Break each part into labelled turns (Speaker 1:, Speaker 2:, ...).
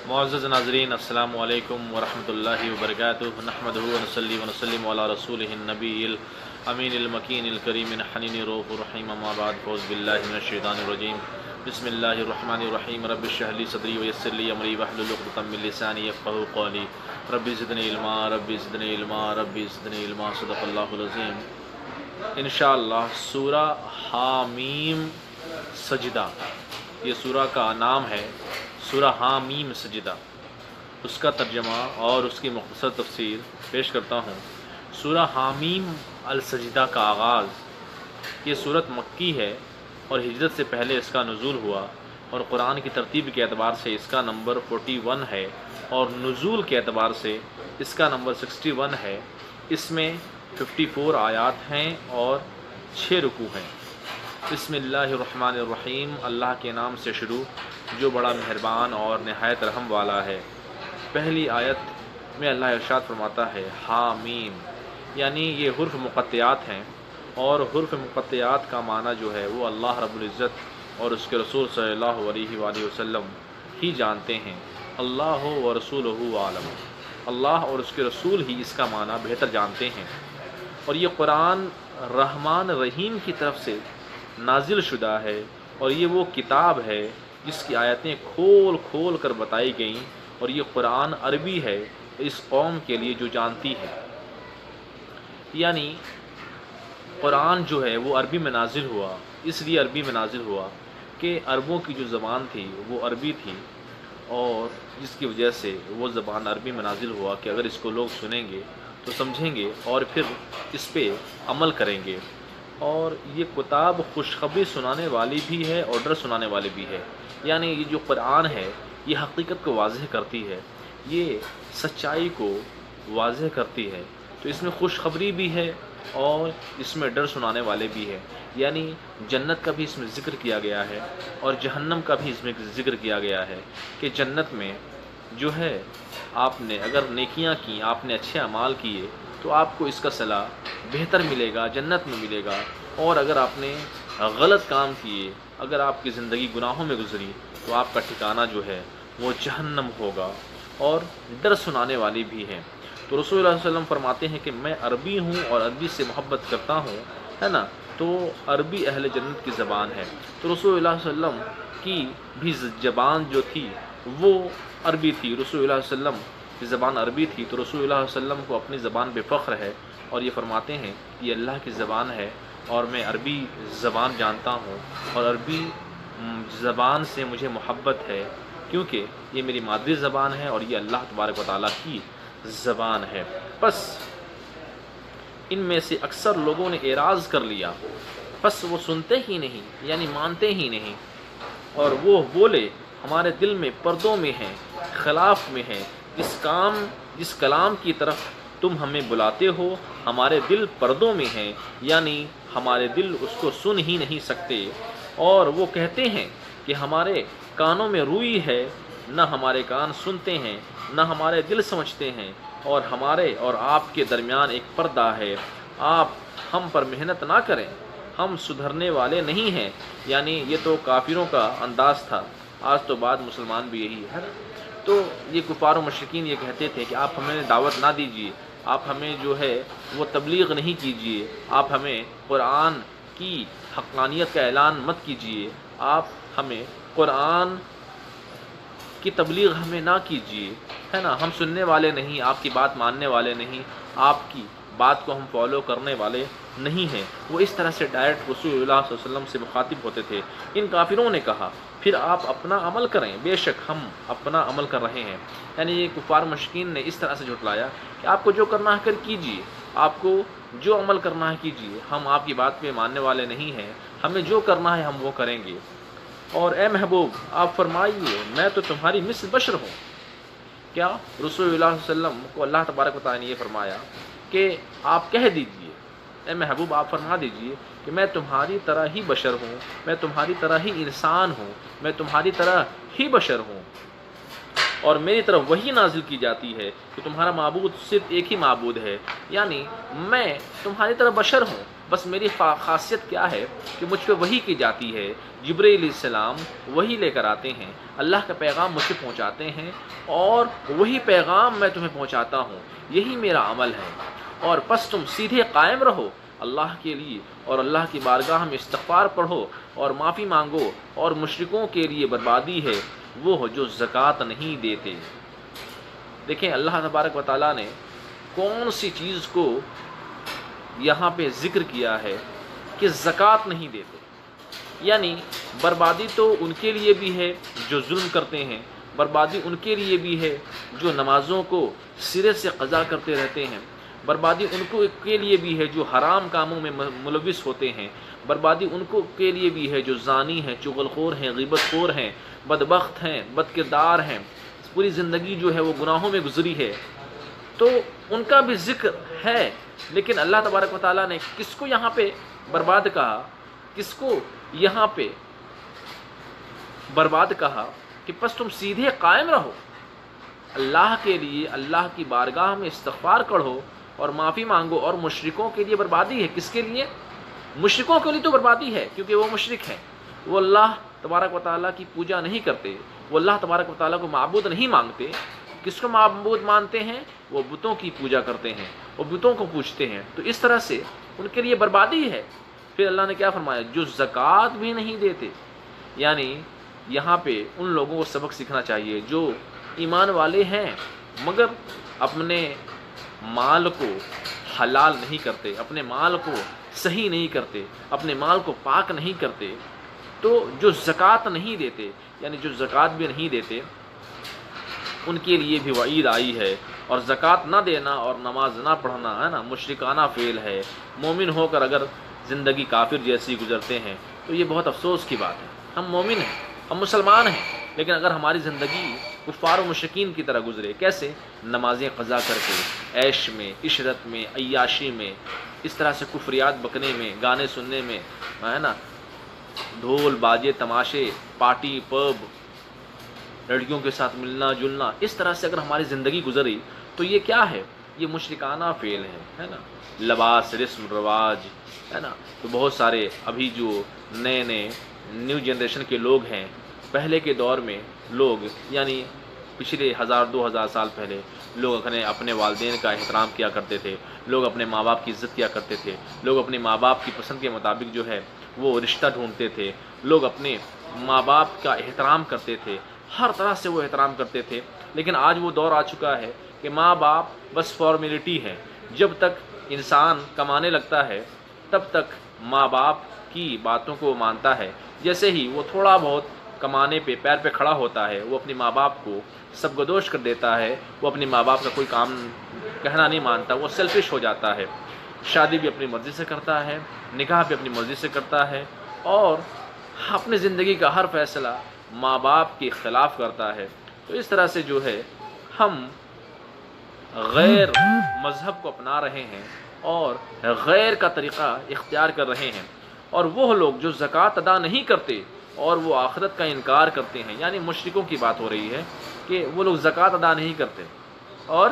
Speaker 1: معزز ناظرین، السلام علیکم ورحمۃ اللہ وبرکاتہ۔ نحمدہ ونصلی ونسلم علی رسولہ النبی الامین المکین الکریم الحنین الرؤوف الرحیم، اما بعد، فاعوذ باللہ من الشیطان الرجیم، بسم اللہ الرحمن الرحیم۔ رب اشرح لی صدری ویسر لی امری واحلل عقدۃ من لسانی یفقہوا قولی، رب زدنی علما رب زدنی علما رب زدنی علما، صدق اللہ العظیم۔ انشاءاللہ سورہ حامیم سجدہ، یہ سورہ کا نام ہے، سورہ حامیم سجدہ۔ اس کا ترجمہ اور اس کی مختصر تفسیر پیش کرتا ہوں۔ سورہ حامیم السجدہ کا آغاز، یہ سورت مکی ہے اور ہجرت سے پہلے اس کا نزول ہوا، اور قرآن کی ترتیب کے اعتبار سے اس کا نمبر 41 ہے، اور نزول کے اعتبار سے اس کا نمبر 61 ہے۔ اس میں 54 آیات ہیں اور 6 رکوع ہیں۔ بسم اللہ الرحمن الرحیم، اللہ کے نام سے شروع جو بڑا مہربان اور نہایت رحم والا ہے۔ پہلی آیت میں اللہ ارشاد فرماتا ہے حامیم، یعنی یہ حرف مقطعات ہیں، اور حرف مقطعات کا معنی جو ہے وہ اللہ رب العزت اور اس کے رسول صلی اللہ علیہ وآلہ وسلم ہی جانتے ہیں۔ اللہ و رسولہ عالم، اللہ اور اس کے رسول ہی اس کا معنی بہتر جانتے ہیں۔ اور یہ قرآن رحمان رحیم کی طرف سے نازل شدہ ہے، اور یہ وہ کتاب ہے جس کی آیتیں کھول کھول کر بتائی گئیں، اور یہ قرآن عربی ہے اس قوم کے لیے جو جانتی ہے۔ یعنی قرآن جو ہے وہ عربی میں نازل ہوا، اس لیے عربی میں نازل ہوا کہ عربوں کی جو زبان تھی وہ عربی تھی، اور جس کی وجہ سے وہ زبان عربی میں نازل ہوا کہ اگر اس کو لوگ سنیں گے تو سمجھیں گے اور پھر اس پہ عمل کریں گے۔ اور یہ کتاب خوشخبری سنانے والی بھی ہے اور ڈر سنانے والی بھی ہے، یعنی یہ جو قرآن ہے یہ حقیقت کو واضح کرتی ہے، یہ سچائی کو واضح کرتی ہے۔ تو اس میں خوشخبری بھی ہے اور اس میں ڈر سنانے والے بھی ہے، یعنی جنت کا بھی اس میں ذکر کیا گیا ہے اور جہنم کا بھی اس میں ذکر کیا گیا ہے کہ جنت میں جو ہے آپ نے اگر نیکیاں کی، آپ نے اچھے اعمال کیے تو آپ کو اس کا صلہ بہتر ملے گا، جنت میں ملے گا، اور اگر آپ نے غلط کام کیے، اگر آپ کی زندگی گناہوں میں گزری تو آپ کا ٹھکانہ جو ہے وہ جہنم ہوگا۔ اور ڈر سنانے والی بھی ہے۔ تو رسول اللہ صلی اللہ علیہ وسلم فرماتے ہیں کہ میں عربی ہوں اور عربی سے محبت کرتا ہوں، ہے نا، تو عربی اہل جنت کی زبان ہے۔ تو رسول اللہ صلی اللہ علیہ وسلم کی بھی زبان جو تھی وہ عربی تھی، رسول اللہ صلی اللہ علیہ وسلم کی زبان عربی تھی، تو رسول اللہ صلی اللہ علیہ وسلم کو اپنی زبان پہ فخر ہے، اور یہ فرماتے ہیں کہ یہ اللہ کی زبان ہے اور میں عربی زبان جانتا ہوں، اور عربی زبان سے مجھے محبت ہے کیونکہ یہ میری مادری زبان ہے اور یہ اللہ تبارک و تعالیٰ کی زبان ہے۔ پس ان میں سے اکثر لوگوں نے اعراض کر لیا، پس وہ سنتے ہی نہیں، یعنی مانتے ہی نہیں، اور وہ بولے ہمارے دل میں پردوں میں ہیں، خلاف میں ہیں، جس کلام کی طرف تم ہمیں بلاتے ہو ہمارے دل پردوں میں ہیں، یعنی ہمارے دل اس کو سن ہی نہیں سکتے۔ اور وہ کہتے ہیں کہ ہمارے کانوں میں روئی ہے، نہ ہمارے کان سنتے ہیں، نہ ہمارے دل سمجھتے ہیں، اور ہمارے اور آپ کے درمیان ایک پردہ ہے، آپ ہم پر محنت نہ کریں، ہم سدھرنے والے نہیں ہیں۔ یعنی یہ تو کافروں کا انداز تھا، آج تو بعد مسلمان بھی یہی ہے۔ تو یہ کفار و مشرکین یہ کہتے تھے کہ آپ ہمیں دعوت نہ دیجیے، آپ ہمیں جو ہے وہ تبلیغ نہیں کیجیے، آپ ہمیں قرآن کی حقانیت کا اعلان مت کیجیے، آپ ہمیں قرآن کی تبلیغ ہمیں نہ کیجیے، ہے نا، ہم سننے والے نہیں، آپ کی بات ماننے والے نہیں، آپ کی بات کو ہم فالو کرنے والے نہیں ہیں۔ وہ اس طرح سے ڈائریکٹ رسول اللہ صلی اللہ علیہ وسلم سے مخاطب ہوتے تھے۔ ان کافروں نے کہا پھر آپ اپنا عمل کریں، بے شک ہم اپنا عمل کر رہے ہیں۔ یعنی یہ کفار مشرکین نے اس طرح سے جھٹلایا کہ آپ کو جو کرنا ہے کر کیجیے، آپ کو جو عمل کرنا ہے کیجیے، ہم آپ کی بات پہ ماننے والے نہیں ہیں، ہمیں جو کرنا ہے ہم وہ کریں گے۔ اور اے محبوب آپ فرمائیے میں تو تمہاری مثل بشر ہوں۔ کیا رسول اللہ صلی اللہ علیہ وسلم کو اللہ تبارک و تعالیٰ نے یہ فرمایا کہ آپ کہہ دیجئے، اے محبوب آپ فرما دیجئے کہ میں تمہاری طرح ہی بشر ہوں، میں تمہاری طرح ہی انسان ہوں، میں تمہاری طرح ہی بشر ہوں، اور میری طرف وہی نازل کی جاتی ہے کہ تمہارا معبود صرف ایک ہی معبود ہے، یعنی میں تمہاری طرح بشر ہوں، بس میری خاصیت کیا ہے کہ مجھ پہ وحی کی جاتی ہے، جبرائیل علیہ السلام وحی لے کر آتے ہیں، اللہ کا پیغام مجھ سے پہنچاتے ہیں اور وہی پیغام میں تمہیں پہنچاتا ہوں، یہی میرا عمل ہے۔ اور پس تم سیدھے قائم رہو اللہ کے لیے اور اللہ کی بارگاہ میں استغفار پڑھو اور معافی مانگو، اور مشرکوں کے لیے بربادی ہے وہ جو زکوٰۃ نہیں دیتے۔ دیکھیں اللہ تبارک و تعالیٰ نے کون سی چیز کو یہاں پہ ذکر کیا ہے کہ زکوٰۃ نہیں دیتے، یعنی بربادی تو ان کے لیے بھی ہے جو ظلم کرتے ہیں، بربادی ان کے لیے بھی ہے جو نمازوں کو سرے سے قضا کرتے رہتے ہیں، بربادی ان کو کے لیے بھی ہے جو حرام کاموں میں ملوث ہوتے ہیں، بربادی ان کو کے لیے بھی ہے جو زانی ہیں، چغل خور ہیں، غیبت خور ہیں، بدبخت ہیں، بد کردار ہیں، پوری زندگی جو ہے وہ گناہوں میں گزری ہے، تو ان کا بھی ذکر ہے۔ لیکن اللہ تبارک و تعالیٰ نے کس کو یہاں پہ برباد کہا، کس کو یہاں پہ برباد کہا کہ پس تم سیدھے قائم رہو اللہ کے لیے، اللہ کی بارگاہ میں استغفار کرو اور معافی مانگو، اور مشرکوں کے لیے بربادی ہے۔ کس کے لیے؟ مشرکوں کے لیے تو بربادی ہے کیونکہ وہ مشرک ہیں، وہ اللہ تبارک و تعالیٰ کی پوجا نہیں کرتے، وہ اللہ تبارک و تعالیٰ کو معبود نہیں مانگتے۔ کس کو معبود مانتے ہیں؟ وہ بتوں کی پوجا کرتے ہیں، وہ بتوں کو پوجتے ہیں، تو اس طرح سے ان کے لیے بربادی ہے۔ پھر اللہ نے کیا فرمایا؟ جو زکوٰۃ بھی نہیں دیتے، یعنی یہاں پہ ان لوگوں کو سبق سیکھنا چاہیے جو ایمان والے ہیں مگر اپنے مال کو حلال نہیں کرتے، اپنے مال کو صحیح نہیں کرتے، اپنے مال کو پاک نہیں کرتے، تو جو زکوٰۃ نہیں دیتے، یعنی جو زکوٰۃ بھی نہیں دیتے، ان کے لیے بھی وعید آئی ہے۔ اور زکوٰۃ نہ دینا اور نماز نہ پڑھنا ہے نا مشرکانہ فعل ہے۔ مومن ہو کر اگر زندگی کافر جیسی گزرتے ہیں تو یہ بہت افسوس کی بات ہے۔ ہم مومن ہیں، ہم مسلمان ہیں، لیکن اگر ہماری زندگی کفار و مشرکین کی طرح گزرے، کیسے؟ نمازیں قضا کر کے، عیش میں، عشرت میں، عیاشی میں، اس طرح سے کفریات بکنے میں، گانے سننے میں، ہے نا، ڈھول باجے تماشے، پارٹی پب، لڑکیوں کے ساتھ ملنا جلنا، اس طرح سے اگر ہماری زندگی گزری تو یہ کیا ہے؟ یہ مشرکانہ فعل ہے نا۔ لباس، رسم رواج، ہے نا، تو بہت سارے ابھی جو نئے نیو جنریشن کے لوگ ہیں، پہلے کے دور میں لوگ، یعنی پچھلے 1000-2000 سال پہلے لوگ اپنے والدین کا احترام کیا کرتے تھے، لوگ اپنے ماں باپ کی عزت کیا کرتے تھے، لوگ اپنے ماں باپ کی پسند کے مطابق جو ہے وہ رشتہ ڈھونڈتے تھے، لوگ اپنے ماں باپ کا احترام کرتے تھے، ہر طرح سے وہ احترام کرتے تھے۔ لیکن آج وہ دور آ چکا ہے کہ ماں باپ بس فارمیلٹی ہے، جب تک انسان کمانے لگتا ہے تب تک ماں باپ کی باتوں کو مانتا ہے، جیسے ہی وہ تھوڑا بہت کمانے پہ پیر پہ کھڑا ہوتا ہے وہ اپنی ماں باپ کو سب گدوش کر دیتا ہے، وہ اپنی ماں باپ کا کوئی کام کہنا نہیں مانتا، وہ سیلفش ہو جاتا ہے، شادی بھی اپنی مرضی سے کرتا ہے، نکاح بھی اپنی مرضی سے کرتا ہے، اور اپنی زندگی کا ہر فیصلہ ماں باپ کے خلاف کرتا ہے۔ تو اس طرح سے جو ہے ہم غیر مذہب کو اپنا رہے ہیں اور غیر کا طریقہ اختیار کر رہے ہیں، اور وہ لوگ جو زکوٰۃ ادا نہیں کرتے اور وہ آخرت کا انکار کرتے ہیں، یعنی مشرکوں کی بات ہو رہی ہے کہ وہ لوگ زکوٰۃ ادا نہیں کرتے اور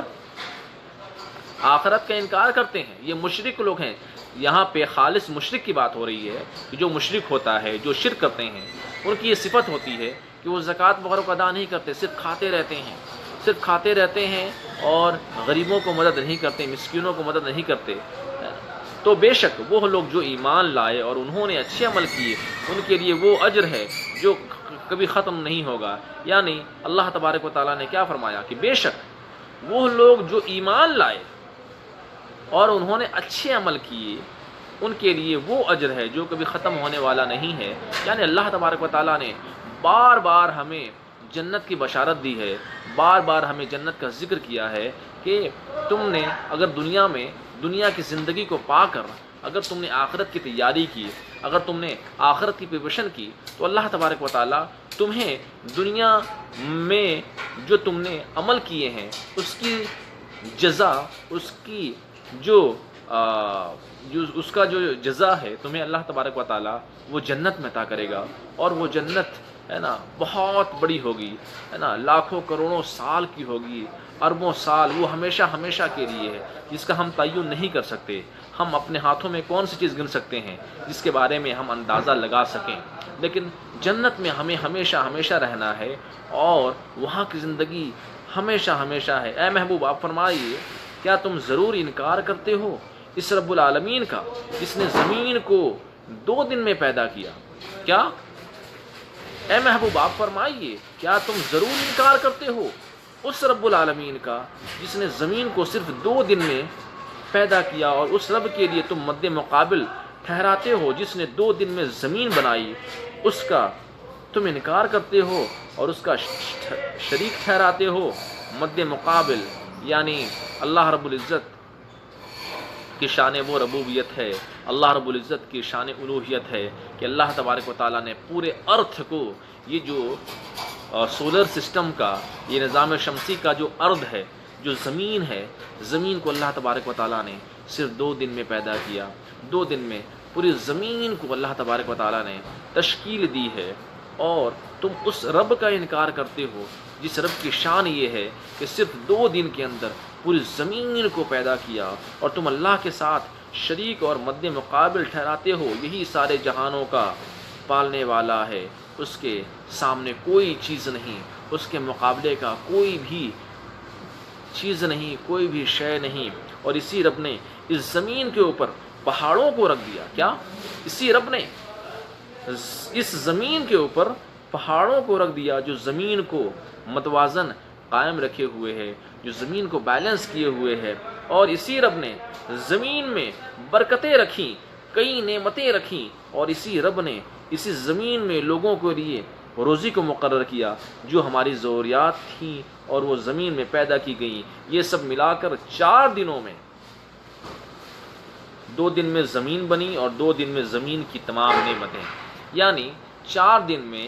Speaker 1: آخرت کا انکار کرتے ہیں، یہ مشرک لوگ ہیں۔ یہاں پہ خالص مشرک کی بات ہو رہی ہے کہ جو مشرک ہوتا ہے، جو شرک کرتے ہیں، ان کی یہ صفت ہوتی ہے کہ وہ زکوٰۃ وغیرہ کو ادا نہیں کرتے، صرف کھاتے رہتے ہیں اور غریبوں کو مدد نہیں کرتے، مسکینوں کو مدد نہیں کرتے۔ تو بے شک وہ لوگ جو ایمان لائے اور انہوں نے اچھے عمل کیے، ان کے لیے وہ اجر ہے جو کبھی ختم نہیں ہوگا۔ یعنی اللہ تبارک و تعالیٰ نے کیا فرمایا کہ بے شک وہ لوگ جو ایمان لائے اور انہوں نے اچھے عمل کیے، ان کے لیے وہ اجر ہے جو کبھی ختم ہونے والا نہیں ہے۔ یعنی اللہ تبارک و تعالیٰ نے بار بار ہمیں جنت کی بشارت دی ہے، بار بار ہمیں جنت کا ذکر کیا ہے کہ تم نے اگر دنیا کی زندگی کو پا کر اگر تم نے آخرت کی تیاری کی، اگر تم نے آخرت کی پریپریشن کی، تو اللہ تبارک و تعالیٰ تمہیں دنیا میں جو تم نے عمل کیے ہیں اس کی جزا، اس کا جو جزا ہے تمہیں اللہ تبارک و تعالیٰ وہ جنت میں عطا کرے گا، اور وہ جنت ہے نا بہت بڑی ہوگی، ہے نا لاکھوں کروڑوں سال کی ہوگی، اربوں سال، وہ ہمیشہ ہمیشہ کے لیے ہے، جس کا ہم تعین نہیں کر سکتے۔ ہم اپنے ہاتھوں میں کون سی چیز گن سکتے ہیں جس کے بارے میں ہم اندازہ لگا سکیں؟ لیکن جنت میں ہمیں ہمیشہ ہمیشہ رہنا ہے، اور وہاں کی زندگی ہمیشہ ہمیشہ ہے۔ اے محبوب آپ فرمائیے، کیا تم ضرور انکار کرتے ہو اس رب العالمین کا جس نے زمین کو 2 دن میں پیدا کیا؟ کیا اے محبوب آپ فرمائیے، کیا تم ضرور انکار کرتے ہو اس رب العالمین کا جس نے زمین کو صرف 2 دن میں پیدا کیا، اور اس رب کے لیے تم مد مقابل ٹھہراتے ہو جس نے 2 دن میں زمین بنائی، اس کا تم انکار کرتے ہو اور اس کا شریک ٹھہراتے ہو مد مقابل؟ یعنی اللہ رب العزت کی شان وہ ربوبیت ہے، اللہ رب العزت کی شان الوہیت ہے کہ اللہ تبارک و تعالیٰ نے پورے ارتھ کو، یہ جو سولر سسٹم کا، یہ نظام شمسی کا جو ارض ہے، جو زمین ہے، زمین کو اللہ تبارک و تعالیٰ نے صرف 2 دن میں پیدا کیا۔ 2 دن میں پوری زمین کو اللہ تبارک و تعالیٰ نے تشکیل دی ہے، اور تم اس رب کا انکار کرتے ہو جس رب کی شان یہ ہے کہ صرف 2 دن کے اندر پوری زمین کو پیدا کیا، اور تم اللہ کے ساتھ شریک اور مد مقابل ٹھہراتے ہو یہی سارے جہانوں کا پالنے والا ہے، اس کے سامنے کوئی چیز نہیں، اس کے مقابلے کا کوئی بھی چیز نہیں، کوئی بھی شے نہیں۔ اور اسی رب نے اس زمین کے اوپر پہاڑوں کو رکھ دیا۔ کیا اسی رب نے اس زمین کے اوپر پہاڑوں کو رکھ دیا جو زمین کو متوازن قائم رکھے ہوئے ہے، جو زمین کو بیلنس کیے ہوئے ہے۔ اور اسی رب نے زمین میں برکتیں رکھیں، کئی نعمتیں رکھیں، اور اسی رب نے اسی زمین میں لوگوں کے لیے روزی کو مقرر کیا جو ہماری ضروریات تھیں اور وہ زمین میں پیدا کی گئیں۔ یہ سب ملا کر 4 دنوں میں، 2 دن میں زمین بنی اور 2 دن میں زمین کی تمام نعمتیں، یعنی 4 دن میں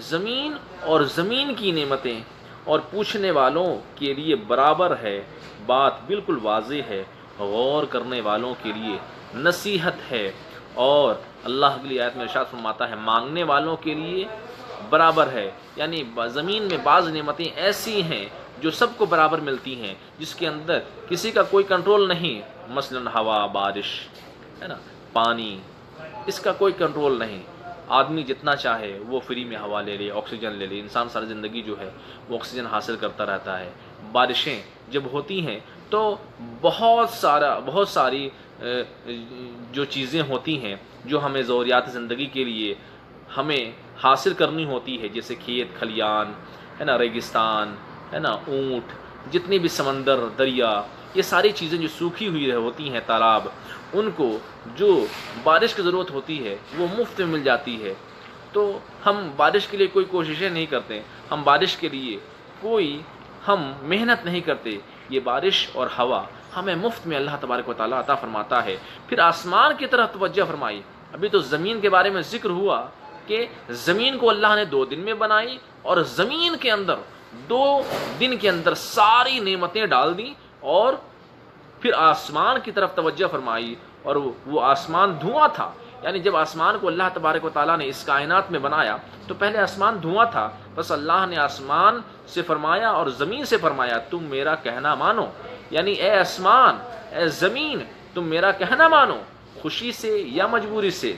Speaker 1: زمین اور زمین کی نعمتیں، اور پوچھنے والوں کے لیے برابر ہے، بات بالکل واضح ہے، غور کرنے والوں کے لیے نصیحت ہے، اور اللہ کی آیت میں ارشاد فرماتا ہے مانگنے والوں کے لیے برابر ہے۔ یعنی زمین میں بعض نعمتیں ایسی ہیں جو سب کو برابر ملتی ہیں، جس کے اندر کسی کا کوئی کنٹرول نہیں، مثلا ہوا، بارش، ہے نا، پانی، اس کا کوئی کنٹرول نہیں۔ آدمی جتنا چاہے وہ فری میں ہوا لے لے، آکسیجن لے لے، انسان ساری زندگی جو ہے وہ آکسیجن حاصل کرتا رہتا ہے۔ بارشیں جب ہوتی ہیں تو بہت ساری جو چیزیں ہوتی ہیں جو ہمیں ضروریات زندگی کے لیے ہمیں حاصل کرنی ہوتی ہے، جیسے کھیت کھلیان، ہے نا، ریگستان، ہے نا، اونٹ، جتنے بھی سمندر، دریا، یہ ساری چیزیں جو سوکھی ہوئی ہوتی ہیں، تالاب، ان کو جو بارش کی ضرورت ہوتی ہے وہ مفت میں مل جاتی ہے۔ تو ہم بارش کے لیے کوئی کوششیں نہیں کرتے، ہم بارش کے لیے ہم محنت نہیں کرتے، یہ بارش اور ہوا ہمیں مفت میں اللہ تبارک و تعالیٰ عطا فرماتا ہے۔ پھر آسمان کی طرف توجہ فرمائی۔ ابھی تو زمین کے بارے میں ذکر ہوا کہ زمین کو اللہ نے 2 دن میں بنائی، اور زمین کے اندر 2 دن کے اندر ساری نعمتیں ڈال دی، اور پھر آسمان کی طرف توجہ فرمائی، اور وہ آسمان دھواں تھا۔ یعنی جب آسمان کو اللہ تبارک و تعالیٰ نے اس کائنات میں بنایا تو پہلے آسمان دھواں تھا، بس اللہ نے آسمان سے فرمایا اور زمین سے فرمایا تم میرا کہنا مانو، یعنی اے آسمان، اے زمین، تم میرا کہنا مانو، خوشی سے یا مجبوری سے۔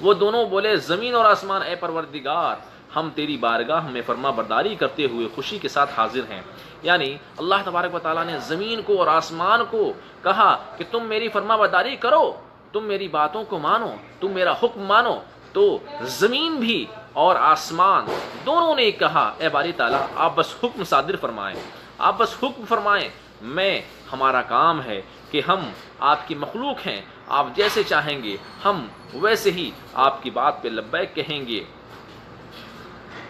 Speaker 1: وہ دونوں بولے زمین اور آسمان اے پروردگار، ہم تیری بارگاہ میں فرما برداری کرتے ہوئے خوشی کے ساتھ حاضر ہیں۔ یعنی اللہ تبارک و تعالیٰ نے زمین کو اور آسمان کو کہا کہ تم میری فرما برداری کرو، تم میری باتوں کو مانو، تم میرا حکم مانو۔ تو زمین بھی اور آسمان دونوں نے کہا اے باری تعالیٰ آپ بس حکم صادر فرمائیں، آپ بس حکم فرمائیں، ہمارا کام ہے کہ ہم آپ کی مخلوق ہیں، آپ جیسے چاہیں گے ہم ویسے ہی آپ کی بات پہ لبیک کہیں گے۔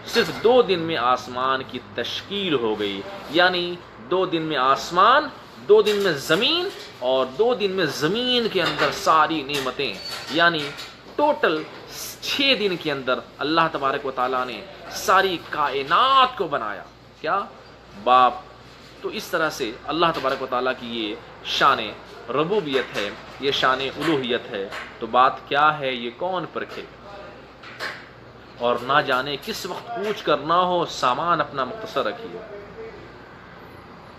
Speaker 1: صرف 2 دن میں آسمان کی تشکیل ہو گئی، یعنی 2 دن میں آسمان، 2 دن میں زمین، اور 2 دن میں زمین کے اندر ساری نعمتیں، یعنی ٹوٹل 6 دن کے اندر اللہ تبارک و تعالیٰ نے ساری کائنات کو بنایا۔ کیا باپ! تو اس طرح سے اللہ تبارک و تعالیٰ کی یہ شان ربوبیت ہے، یہ شان الوہیت ہے۔ تو بات کیا ہے، یہ کون پرکھے؟ اور نہ جانے کس وقت کوچ کرنا ہو، سامان اپنا مختصر رکھیے۔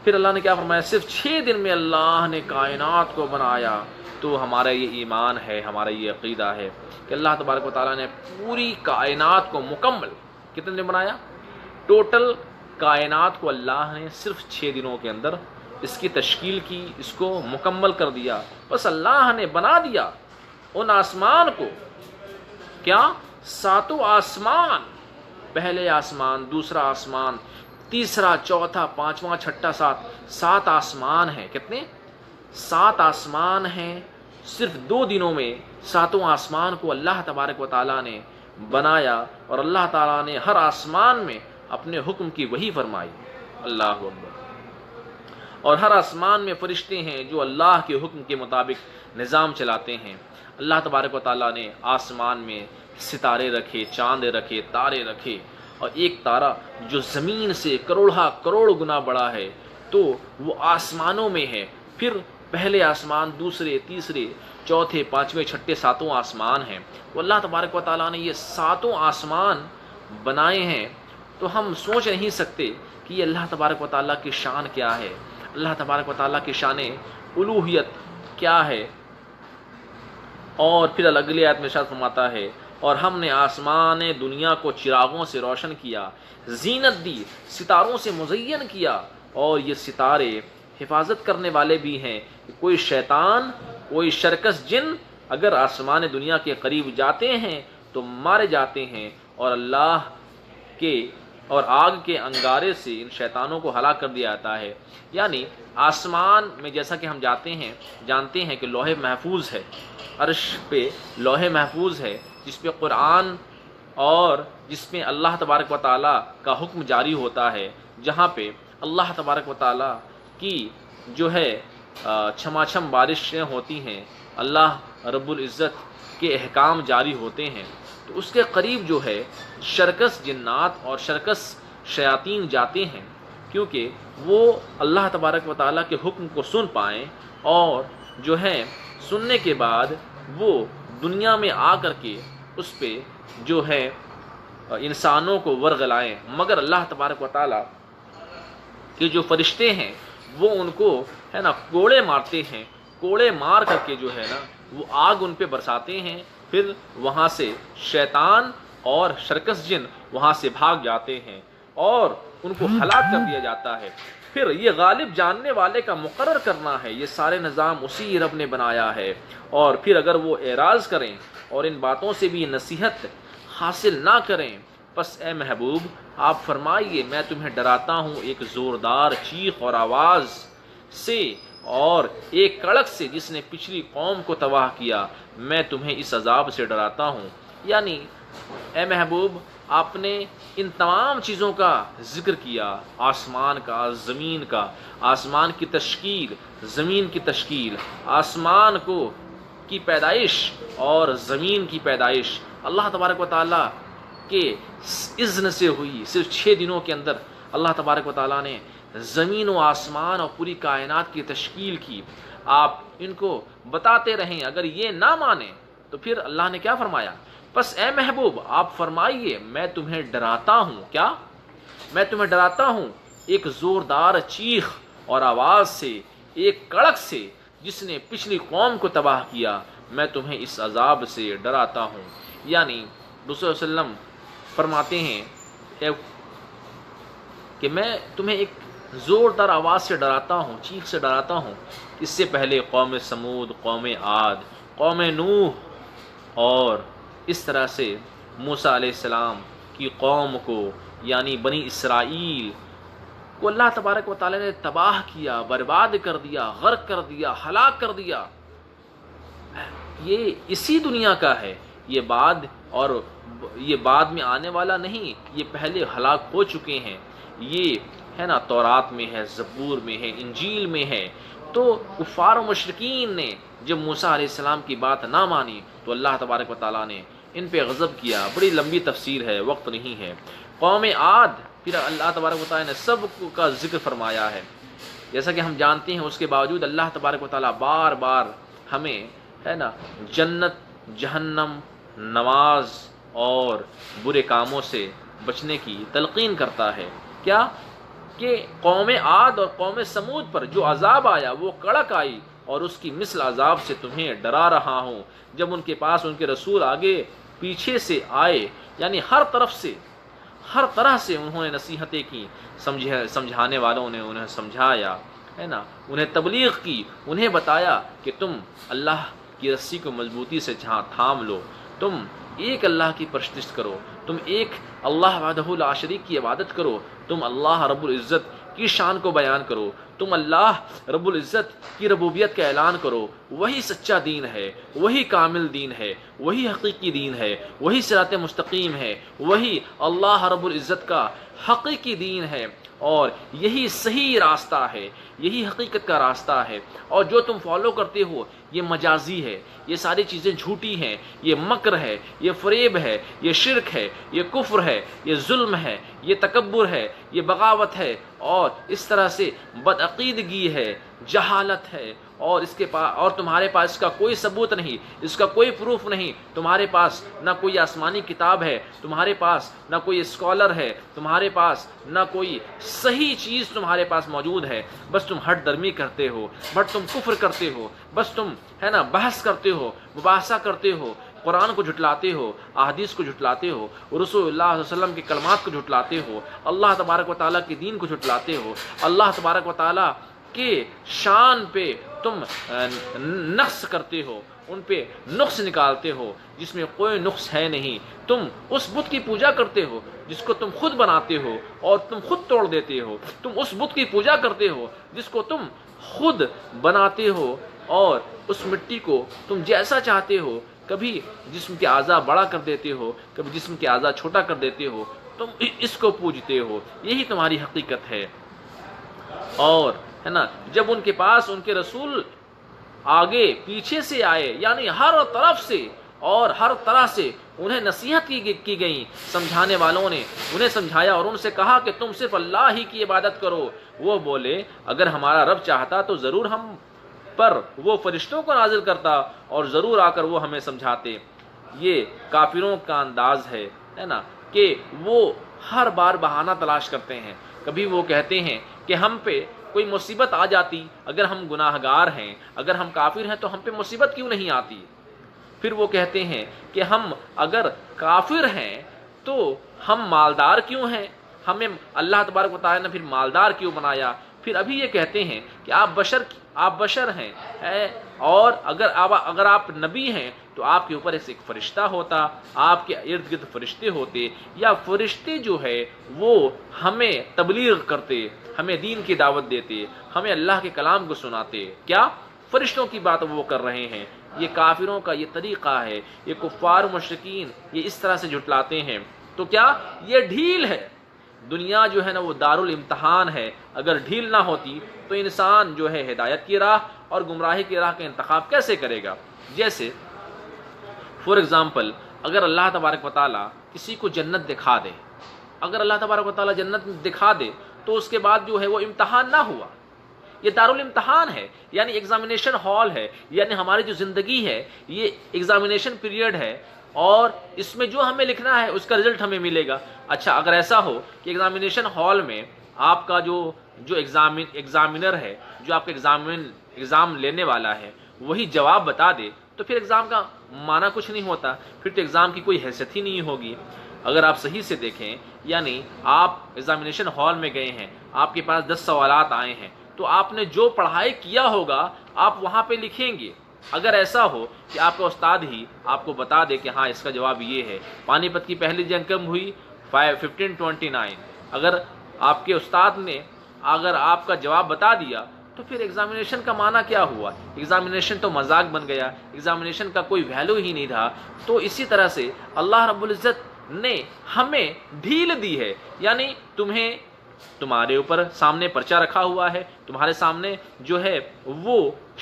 Speaker 1: پھر اللہ نے کیا فرمایا؟ صرف 6 دن میں اللہ نے کائنات کو بنایا۔ تو ہمارا یہ ایمان ہے، ہمارا یہ عقیدہ ہے کہ اللہ تبارک و تعالیٰ نے پوری کائنات کو مکمل کتنے دن بنایا؟ ٹوٹل کائنات کو اللہ نے صرف 6 دنوں کے اندر اس کی تشکیل کی، اس کو مکمل کر دیا۔ بس اللہ نے بنا دیا ان آسمان کو، کیا؟ 7 آسمان، پہلے آسمان، دوسرا آسمان، تیسرا، چوتھا، پانچواں، چھٹا، 7 آسمان ہیں۔ کتنے؟ 7 آسمان ہیں۔ صرف 2 دنوں میں 7 آسمان کو اللہ تبارک و تعالیٰ نے بنایا، اور اللہ تعالیٰ نے ہر آسمان میں اپنے حکم کی وحی فرمائی۔ اللہ اکبر۔ اور ہر آسمان میں فرشتے ہیں جو اللہ کے حکم کے مطابق نظام چلاتے ہیں۔ اللہ تبارک و تعالیٰ نے آسمان میں ستارے رکھے، چاند رکھے، تارے رکھے، اور ایک تارہ جو زمین سے کروڑ گنا بڑا ہے تو وہ آسمانوں میں ہے۔ پھر پہلے آسمان، دوسرے، تیسرے، چوتھے، پانچویں، چھٹے، 7 آسمان ہیں۔ تو اللہ تبارک و تعالیٰ نے یہ 7 آسمان بنائے ہیں، تو ہم سوچ نہیں سکتے کہ یہ اللہ تبارک و تعالیٰ کی شان کیا ہے، اللہ تبارک و تعالیٰ کی شان الوہیت کیا ہے۔ اور پھر اگلی آیت میں ارشاد فرماتا ہے، اور ہم نے آسمان دنیا کو چراغوں سے روشن کیا، زینت دی، ستاروں سے مزین کیا، اور یہ ستارے حفاظت کرنے والے بھی ہیں۔ کوئی شیطان، کوئی شرکس جن اگر آسمان دنیا کے قریب جاتے ہیں تو مارے جاتے ہیں، اور اللہ کے اور آگ کے انگارے سے ان شیطانوں کو ہلاک کر دیا جاتا ہے۔ یعنی آسمان میں جیسا کہ ہم جانتے ہیں کہ لوح محفوظ ہے، عرش پہ لوح محفوظ ہے جس پہ قرآن اور جس میں اللہ تبارک و تعالیٰ کا حکم جاری ہوتا ہے، جہاں پہ اللہ تبارک و تعالیٰ کی جو ہے چھماچھم بارشیں ہوتی ہیں، اللہ رب العزت کے احکام جاری ہوتے ہیں، تو اس کے قریب جو ہے شرکس جنات اور شرکس شیاطین جاتے ہیں، کیونکہ وہ اللہ تبارک و تعالیٰ کے حکم کو سن پائیں، اور جو ہے سننے کے بعد وہ دنیا میں آ کر کے اس پہ جو ہے انسانوں کو ورغلائیں۔ مگر اللہ تبارک و تعالیٰ کے جو فرشتے ہیں وہ ان کو ہے نا کوڑے مارتے ہیں، کوڑے مار کر کے جو ہے نا وہ آگ ان پہ برساتے ہیں، پھر وہاں سے شیطان اور شرکس جن وہاں سے بھاگ جاتے ہیں اور ان کو ہلاک کر دیا جاتا ہے۔ پھر یہ غالب جاننے والے کا مقرر کرنا ہے، یہ سارے نظام اسی رب نے بنایا ہے، اور پھر اگر وہ اعراض کریں اور ان باتوں سے بھی نصیحت حاصل نہ کریں، پس اے محبوب آپ فرمائیے میں تمہیں ڈراتا ہوں ایک زوردار چیخ اور آواز سے اور ایک کڑک سے جس نے پچھلی قوم کو تباہ کیا، میں تمہیں اس عذاب سے ڈراتا ہوں۔ یعنی اے محبوب آپ نے ان تمام چیزوں کا ذکر کیا، آسمان کا، زمین کا، آسمان کی تشکیل، زمین کی تشکیل، آسمان کی پیدائش اور زمین کی پیدائش اللہ تبارک و تعالیٰ کے اذن سے ہوئی۔ صرف 6 دنوں کے اندر اللہ تبارک و تعالیٰ نے زمین و آسمان اور پوری کائنات کی تشکیل کی۔ آپ ان کو بتاتے رہیں، اگر یہ نہ مانیں تو پھر اللہ نے کیا فرمایا؟ بس اے محبوب آپ فرمائیے میں تمہیں ڈراتا ہوں، کیا؟ میں تمہیں ڈراتا ہوں ایک زوردار چیخ اور آواز سے، ایک کڑک سے جس نے پچھلی قوم کو تباہ کیا، میں تمہیں اس عذاب سے ڈراتا ہوں۔ یعنی رسول صلی اللہ علیہ وسلم فرماتے ہیں کہ میں تمہیں ایک زوردار آواز سے ڈراتا ہوں، چیخ سے ڈراتا ہوں۔ اس سے پہلے قوم سمود، قوم عاد، قوم نوح اور اس طرح سے موسیٰ علیہ السلام کی قوم کو یعنی بنی اسرائیل کو اللہ تبارک و تعالی نے تباہ کیا، برباد کر دیا، غرق کر دیا، ہلاک کر دیا۔ یہ اسی دنیا کا ہے، یہ بعد میں آنے والا نہیں، یہ پہلے ہلاک ہو چکے ہیں۔ یہ ہے نا تورات میں ہے، زبور میں ہے، انجیل میں ہے۔ تو کفار و مشرکین نے جب موسیٰ علیہ السلام کی بات نہ مانی تو اللہ تبارک و تعالیٰ نے ان پہ غضب کیا۔ بڑی لمبی تفسیر ہے، وقت نہیں ہے۔ قوم عاد، پھر اللہ تبارک و تعالیٰ نے سب کا ذکر فرمایا ہے۔ جیسا کہ ہم جانتے ہیں اس کے باوجود اللہ تبارک و تعالیٰ بار بار ہمیں ہے نا جنت، جہنم، نماز اور برے کاموں سے بچنے کی تلقین کرتا ہے۔ کیا کہ قوم عاد اور قوم سمود پر جو عذاب آیا وہ کڑک آئی، اور اس کی مثل عذاب سے تمہیں ڈرا رہا ہوں۔ جب ان کے پاس ان کے رسول آگے پیچھے سے آئے، یعنی ہر طرح سے انہوں نے نصیحتیں کی، سمجھانے والوں نے انہیں سمجھایا ہے نا، انہیں تبلیغ کی، انہیں بتایا کہ تم اللہ کی رسی کو مضبوطی سے تھام لو، تم ایک اللہ کی پرستش کرو، تم ایک اللہ وحدہ لا شریک کی عبادت کرو، تم اللہ رب العزت کی شان کو بیان کرو، تم اللہ رب العزت کی ربوبیت کا اعلان کرو۔ وہی سچا دین ہے، وہی کامل دین ہے، وہی حقیقی دین ہے، وہی صراط مستقیم ہے، وہی اللہ رب العزت کا حقیقی دین ہے، اور یہی صحیح راستہ ہے، یہی حقیقت کا راستہ ہے۔ اور جو تم فالو کرتے ہو یہ مجازی ہے، یہ ساری چیزیں جھوٹی ہیں، یہ مکر ہے، یہ فریب ہے، یہ شرک ہے، یہ کفر ہے، یہ ظلم ہے، یہ تکبر ہے، یہ بغاوت ہے، اور اس طرح سے بدعقیدگی ہے، جہالت ہے، اور اور تمہارے پاس اس کا کوئی ثبوت نہیں، اس کا کوئی پروف نہیں، تمہارے پاس نہ کوئی آسمانی کتاب ہے، تمہارے پاس نہ کوئی اسکالر ہے، تمہارے پاس نہ کوئی صحیح چیز تمہارے پاس موجود ہے، بس تم ہٹ درمی کرتے ہو، بس تم کفر کرتے ہو، بس تم ہے نا بحث کرتے ہو، مباحثہ کرتے ہو، قرآن کو جھٹلاتے ہو، احادیث کو جھٹلاتے ہو، رسول اللہ صلی اللہ علیہ وسلم کے کلمات کو جھٹلاتے ہو، اللہ تبارک و تعالیٰ کے دین کو جھٹلاتے ہو، اللہ تبارک و تعالیٰ کے شان پہ تم نقص کرتے ہو، ان پہ نقص نکالتے ہو جس میں کوئی نقص ہے نہیں، تم اس بت کی پوجا کرتے ہو جس کو تم خود بناتے ہو اور تم خود توڑ دیتے ہو، تم اس بت کی پوجا کرتے ہو جس کو تم خود بناتے ہو، اور اس مٹی کو تم جیسا چاہتے ہو، کبھی جسم کے اعضاء بڑا کر دیتے ہو، کبھی جسم کے اعضاء چھوٹا کر دیتے ہو، تم اس کو پوجتے ہو، یہی تمہاری حقیقت ہے۔ اور ہے نا جب ان کے پاس ان کے رسول آگے پیچھے سے آئے، یعنی ہر طرف سے اور ہر طرح سے انہیں نصیحت کی گئی، سمجھانے والوں نے انہیں سمجھایا اور ان سے کہا کہ تم صرف اللہ ہی کی عبادت کرو۔ وہ بولے اگر ہمارا رب چاہتا تو ضرور ہم پر وہ فرشتوں کو نازل کرتا اور ضرور آ کر وہ ہمیں سمجھاتے۔ یہ کافروں کا انداز ہے نا کہ وہ ہر بار بہانہ تلاش کرتے ہیں۔ کبھی وہ کہتے ہیں کہ ہم پہ کوئی مصیبت آ جاتی، اگر ہم گناہ گار ہیں، اگر ہم کافر ہیں تو ہم پہ مصیبت کیوں نہیں آتی؟ پھر وہ کہتے ہیں کہ ہم اگر کافر ہیں تو ہم مالدار کیوں ہیں، ہمیں اللہ تبارک و تعالیٰ نے پھر مالدار کیوں بنایا؟ پھر ابھی یہ کہتے ہیں کہ آپ بشر ہیں، اور اگر آپ نبی ہیں تو آپ کے اوپر ایک فرشتہ ہوتا، آپ کے ارد گرد فرشتے ہوتے، یا فرشتے جو ہے وہ ہمیں تبلیغ کرتے، ہمیں دین کی دعوت دیتے، ہمیں اللہ کے کلام کو سناتے۔ کیا فرشتوں کی بات وہ کر رہے ہیں؟ یہ کافروں کا یہ طریقہ ہے، یہ کفار مشرکین یہ اس طرح سے جھٹلاتے ہیں۔ تو کیا یہ ڈھیل ہے؟ دنیا جو ہے نا وہ دارالامتحان ہے، اگر ڈھیل نہ ہوتی تو انسان جو ہے ہدایت کی راہ اور گمراہی کی راہ کا انتخاب کیسے کرے گا؟ جیسے فور ایگزامپل، اگر اللہ تبارک و تعالیٰ کسی کو جنت دکھا دے، اگر اللہ تبارک و تعالیٰ جنت دکھا دے تو اس کے بعد جو ہے وہ امتحان نہ ہوا، یہ دارالامتحان ہے، یعنی ایگزامینیشن ہال ہے، یعنی ہماری جو زندگی ہے یہ ایگزامینیشن پیریڈ ہے، اور اس میں جو ہمیں لکھنا ہے اس کا رزلٹ ہمیں ملے گا۔ اچھا اگر ایسا ہو کہ ایگزامینیشن ہال میں آپ کا جو ایگزامینر ہے، جو آپ کا ایگزام لینے والا ہے، وہی جواب بتا دے تو پھر ایگزام کا معنی کچھ نہیں ہوتا، پھر تو ایگزام کی کوئی حیثیت ہی نہیں ہوگی۔ اگر آپ صحیح سے دیکھیں، یعنی آپ ایگزامینیشن ہال میں گئے ہیں، آپ کے پاس 10 سوالات آئے ہیں، تو آپ نے جو پڑھائی کیا ہوگا آپ وہاں پہ لکھیں گے۔ اگر ایسا ہو کہ آپ کا استاد ہی آپ کو بتا دے کہ ہاں اس کا جواب یہ ہے، پانی پت کی پہلی جنگ کب ہوئی؟ 1529، اگر آپ کے استاد نے اگر آپ کا جواب بتا دیا تو پھر ایگزامینیشن کا معنی کیا ہوا؟ ایگزامینیشن تو مذاق بن گیا، ایگزامینیشن کا کوئی ویلیو ہی نہیں رہا۔ تو اسی طرح سے اللہ رب العزت نے ہمیں ڈھیل دی ہے، یعنی تمہارے اوپر سامنے پرچہ رکھا ہوا ہے، تمہارے سامنے جو ہے وہ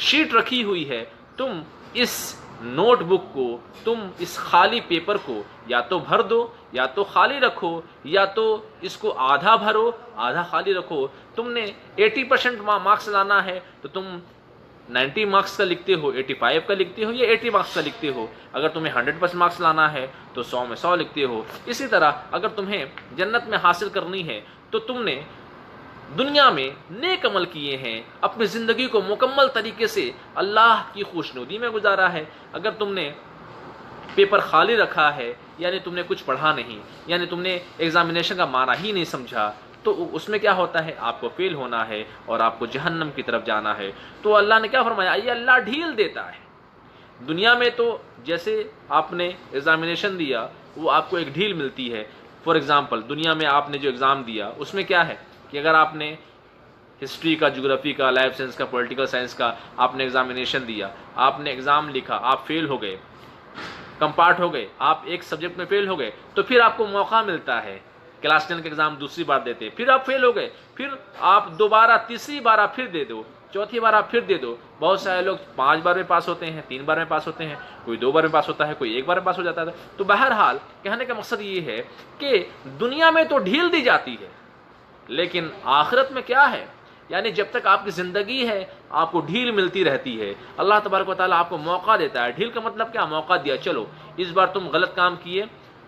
Speaker 1: شیٹ رکھی ہوئی ہے، تم اس نوٹ بک کو، تم اس خالی پیپر کو یا تو بھر دو یا تو خالی رکھو، یا تو اس کو آدھا بھرو آدھا خالی رکھو۔ تم نے 80% مارکس لانا ہے تو تم 90 مارکس کا لکھتے ہو، 85 کا لکھتے ہو یا 80 مارکس کا لکھتے ہو. اگر تمہیں 100% مارکس لانا ہے تو 100 میں 100 لکھتے ہو. اسی طرح اگر تمہیں جنت میں حاصل کرنی ہے تو تم نے دنیا میں نیک عمل کیے ہیں، اپنی زندگی کو مکمل طریقے سے اللہ کی خوشنودی میں گزارا ہے. اگر تم نے پیپر خالی رکھا ہے، یعنی تم نے کچھ پڑھا نہیں، یعنی تم نے ایگزامینیشن کا معنی ہی نہیں سمجھا، تو اس میں کیا ہوتا ہے؟ آپ کو فیل ہونا ہے اور آپ کو جہنم کی طرف جانا ہے. تو اللہ نے کیا فرمایا؟ یہ اللہ ڈھیل دیتا ہے. دنیا میں تو جیسے آپ نے ایگزامینیشن دیا وہ آپ کو ایک ڈھیل ملتی ہے. فار ایگزامپل دنیا میں آپ نے جو ایگزام دیا اس میں کیا ہے کہ اگر آپ نے ہسٹری کا، جغرافی کا، لائف سائنس کا، پولیٹیکل سائنس کا آپ نے ایگزامینیشن دیا، آپ نے ایگزام لکھا، آپ فیل ہو گئے، کمپارٹ ہو گئے، آپ ایک سبجیکٹ میں فیل ہو گئے، تو پھر آپ کو موقع ملتا ہے کلاس 10 کا ایگزام دوسری بار دیتے. پھر آپ فیل ہو گئے، پھر آپ دوبارہ تیسری بار آپ پھر دے دو، چوتھی بار آپ پھر دے دو. بہت سارے لوگ 5 بار میں پاس ہوتے ہیں، 3 بار میں پاس ہوتے ہیں، کوئی 2 بار میں پاس ہوتا ہے، کوئی 1 بار میں پاس ہو جاتا ہے. تو بہرحال کہنے کا مقصد یہ ہے کہ دنیا میں تو ڈھیل دی جاتی ہے، لیکن آخرت میں کیا ہے؟ یعنی جب تک آپ کی زندگی ہے آپ کو ڈھیل ملتی رہتی ہے. اللہ تبارک و تعالیٰ آپ کو موقع دیتا ہے. ڈھیل کا مطلب کیا؟ موقع دیا. چلو اس بار تم غلط کام کیے،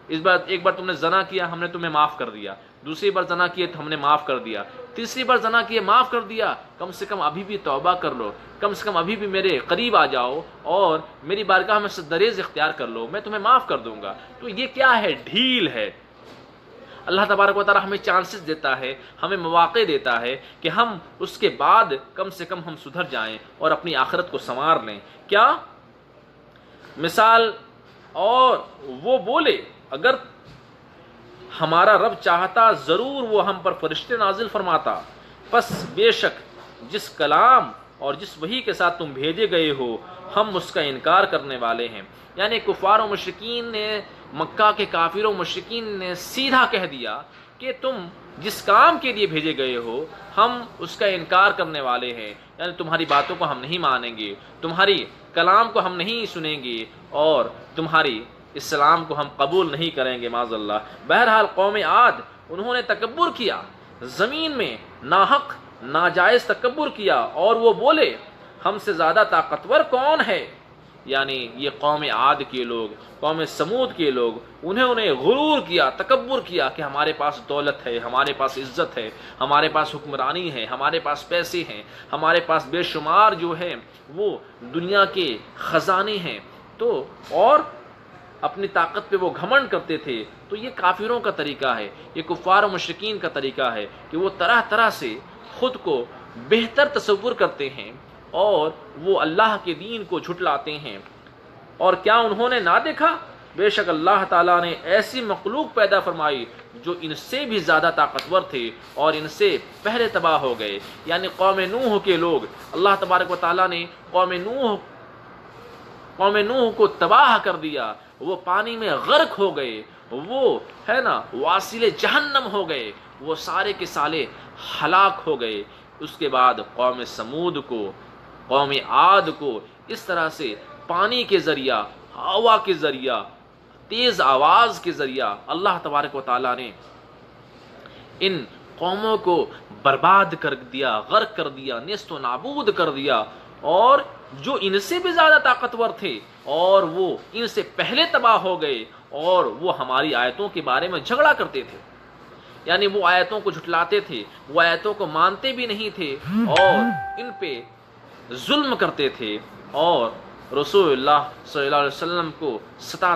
Speaker 1: ایک بار تم نے زنا کیا، ہم نے تمہیں معاف کر دیا. دوسری بار زنا کیے تو ہم نے معاف کر دیا. تیسری بار زنا کیے، معاف کر دیا. کم سے کم ابھی بھی توبہ کر لو، کم سے کم ابھی بھی میرے قریب آ جاؤ اور میری بارگاہ میں درز اختیار کر لو، میں تمہیں معاف کر دوں گا. تو یہ کیا ہے؟ ڈھیل ہے. اللہ تبارک و تعالیٰ ہمیں چانسز دیتا ہے، ہمیں مواقع دیتا ہے کہ ہم اس کے بعد کم سے کم ہم سدھر جائیں اور اپنی آخرت کو سنوار لیں. کیا مثال؟ اور وہ بولے اگر ہمارا رب چاہتا ضرور وہ ہم پر فرشتے نازل فرماتا، پس بے شک جس کلام اور جس وحی کے ساتھ تم بھیجے گئے ہو ہم اس کا انکار کرنے والے ہیں. یعنی کفار و مشرکین نے، مکہ کے کافر و مشرکین نے سیدھا کہہ دیا کہ تم جس کام کے لیے بھیجے گئے ہو ہم اس کا انکار کرنے والے ہیں. یعنی تمہاری باتوں کو ہم نہیں مانیں گے، تمہاری کلام کو ہم نہیں سنیں گے اور تمہاری اسلام کو ہم قبول نہیں کریں گے معاذ اللہ. بہرحال قوم عاد انہوں نے تکبر کیا، زمین میں ناحق ناجائز تکبر کیا اور وہ بولے ہم سے زیادہ طاقتور کون ہے. یعنی یہ قوم عاد کے لوگ، قوم سمود کے لوگ، انہوں نے غرور کیا، تکبر کیا کہ ہمارے پاس دولت ہے، ہمارے پاس عزت ہے، ہمارے پاس حکمرانی ہے، ہمارے پاس پیسے ہیں، ہمارے پاس بے شمار جو ہے وہ دنیا کے خزانے ہیں. تو اور اپنی طاقت پہ وہ گھمنڈ کرتے تھے. تو یہ کافروں کا طریقہ ہے، یہ کفار و مشرکین کا طریقہ ہے کہ وہ طرح طرح سے خود کو بہتر تصور کرتے ہیں اور وہ اللہ کے دین کو جھٹلاتے ہیں. اور کیا انہوں نے نہ دیکھا؟ بے شک اللہ تعالیٰ نے ایسی مخلوق پیدا فرمائی جو ان سے بھی زیادہ طاقتور تھے اور ان سے پہلے تباہ ہو گئے. یعنی قوم نوح کے لوگ، اللہ تبارک و تعالیٰ نے قوم نوح کو تباہ کر دیا، وہ پانی میں غرق ہو گئے، وہ ہے نا واصل جہنم ہو گئے، وہ سارے کے سارے ہلاک ہو گئے. اس کے بعد قوم سمود کو، قوم عاد کو اس طرح سے پانی کے ذریعہ، ہوا کے ذریعہ، تیز آواز کے ذریعہ اللہ تبارک و تعالیٰ نے ان قوموں کو برباد کر دیا، غرق کر دیا، نیست و نابود کر دیا. اور جو ان سے بھی زیادہ طاقتور تھے اور وہ ان سے پہلے تباہ ہو گئے اور وہ ہماری آیتوں کے بارے میں جھگڑا کرتے تھے. یعنی وہ آیتوں کو جھٹلاتے تھے، وہ آیتوں کو مانتے بھی نہیں تھے اور ان پہ ظلم کرتے تھے اور رسول اللہ صلی اللہ علیہ وسلم کو ستا